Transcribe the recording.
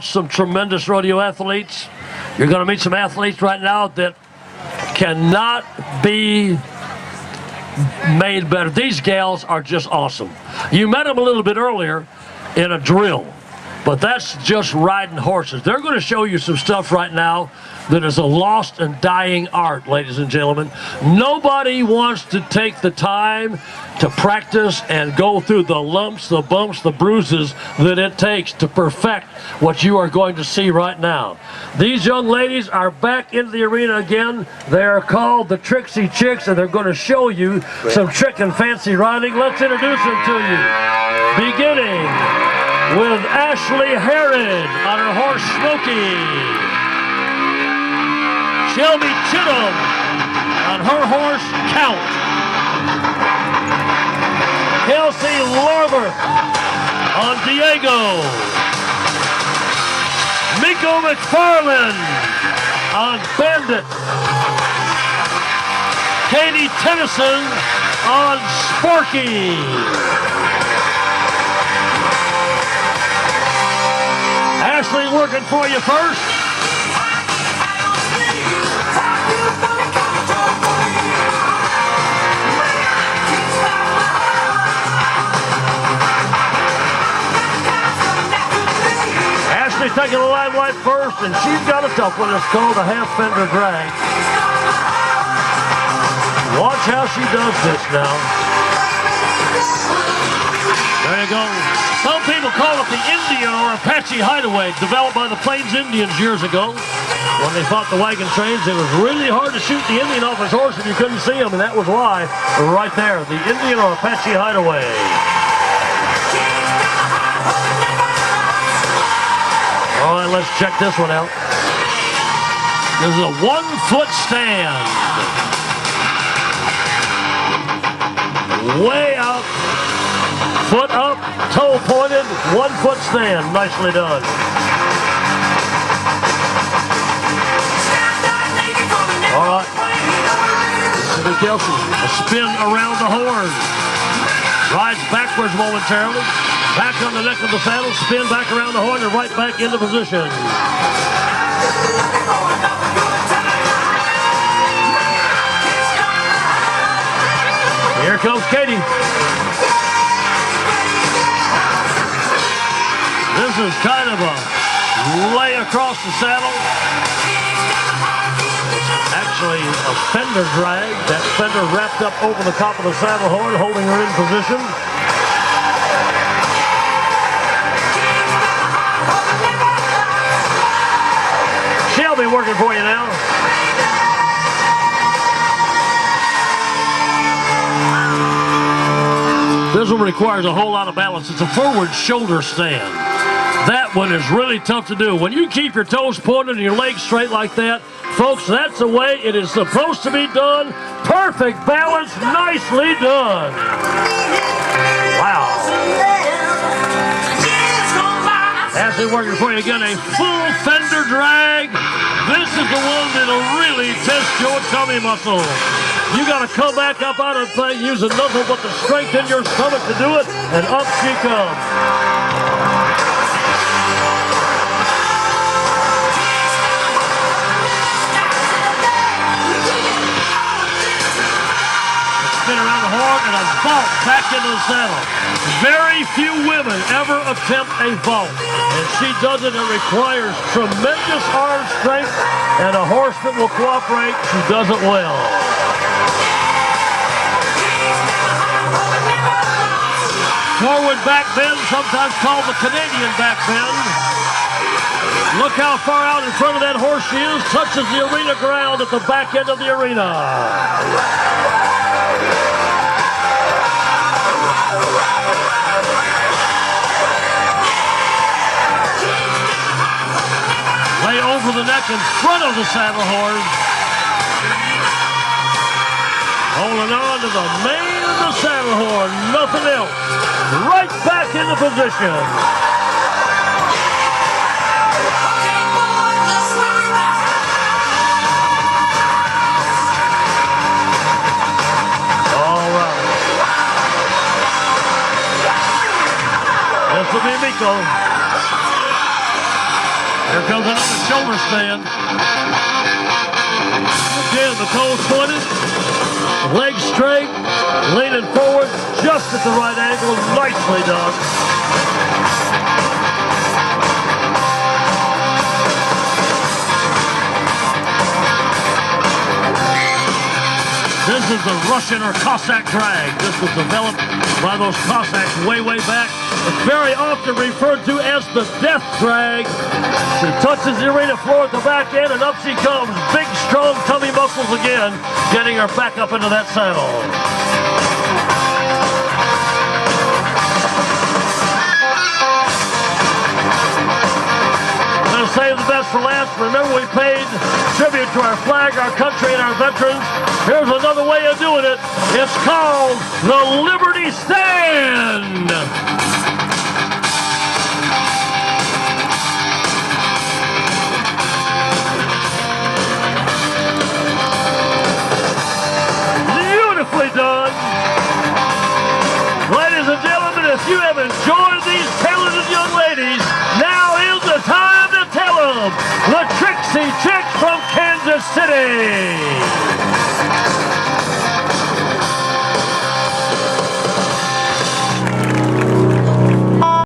Some tremendous rodeo athletes. You're going to meet some athletes right now that cannot be made better. These gals are just awesome. You met them a little bit earlier in a drill, but that's just riding horses. They're going to show you some stuff right now that is a lost and dying art, ladies and gentlemen. Nobody wants to take the time to practice and go through the lumps, the bumps, the bruises that it takes to perfect what you are going to see right now. These young ladies are back in the arena again. They are called the Trixie Chicks, and they're going to show you some trick and fancy riding. Let's introduce them to you. Beginning with Ashley Herod on her horse Smokey. Shelby Chittum on her horse Count. Kelsey Larber on Diego. Miko McFarland on Bandit. Katie Tennyson on Sparky. Ashley working for you first. Ashley's taking the limelight first, and she's got a tough one. It's called a half fender drag. Watch how she does this now. There you go. Some people call it the Indian or Apache hideaway, developed by the Plains Indians years ago. When they fought the wagon trains, it was really hard to shoot the Indian off his horse if you couldn't see him, and that was why. Right there, the Indian or Apache hideaway. All right, let's check this one out. This is a 1-foot stand. Way out, foot up, toe pointed, 1-foot stand. Nicely done. All right. Kelsey, a spin around the horn. Rides backwards momentarily. Back on the neck of the saddle, spin back around the horn and right back into position. Here comes Katie. This is kind of a lay across the saddle. Actually, a fender drag. That fender wrapped up over the top of the saddle horn, holding her in position. Shelby working for you now. This one requires a whole lot of balance. It's a forward shoulder stand. That one is really tough to do. When you keep your toes pointed and your legs straight like that, folks, that's the way it is supposed to be done. Perfect balance, nicely done. Wow. Ashley working for you again, a full fender drag. This is the one that'll really test your tummy muscle. You got to come back up out of the thing using nothing but the strength in your stomach to do it, and up she comes. Spin around the horn and a vault back into the saddle. Very few women ever attempt a vault, and she does it. It requires tremendous arm strength and a horse that will cooperate. She does it well. Forward back bend, sometimes called the Canadian back bend. Look how far out in front of that horse she is. Touches the arena ground at the back end of the arena. Lay over the neck in front of the saddle horn. Holding on to the mane of the saddle horn, nothing else. Right back into position. All right. This will be Miko. Here comes another shoulder stand. Again, the toes pointed, legs straight, leaning forward, just at the right angle. Nicely done. This is the Russian or Cossack drag. This was developed by those Cossacks way, way back. It's very often referred to as the death drag. She touches the arena floor at the back end, and up she comes. Big, strong tummy muscles again, getting her back up into that saddle. Save the best for last. Remember, we paid tribute to our flag, our country, and our veterans. Here's another way of doing it. It's called the Liberty Stand. Beautifully done. Ladies and gentlemen, if you have enjoyed these talented young ladies, now is the time to tell them the Trixie Chick from Kansas City.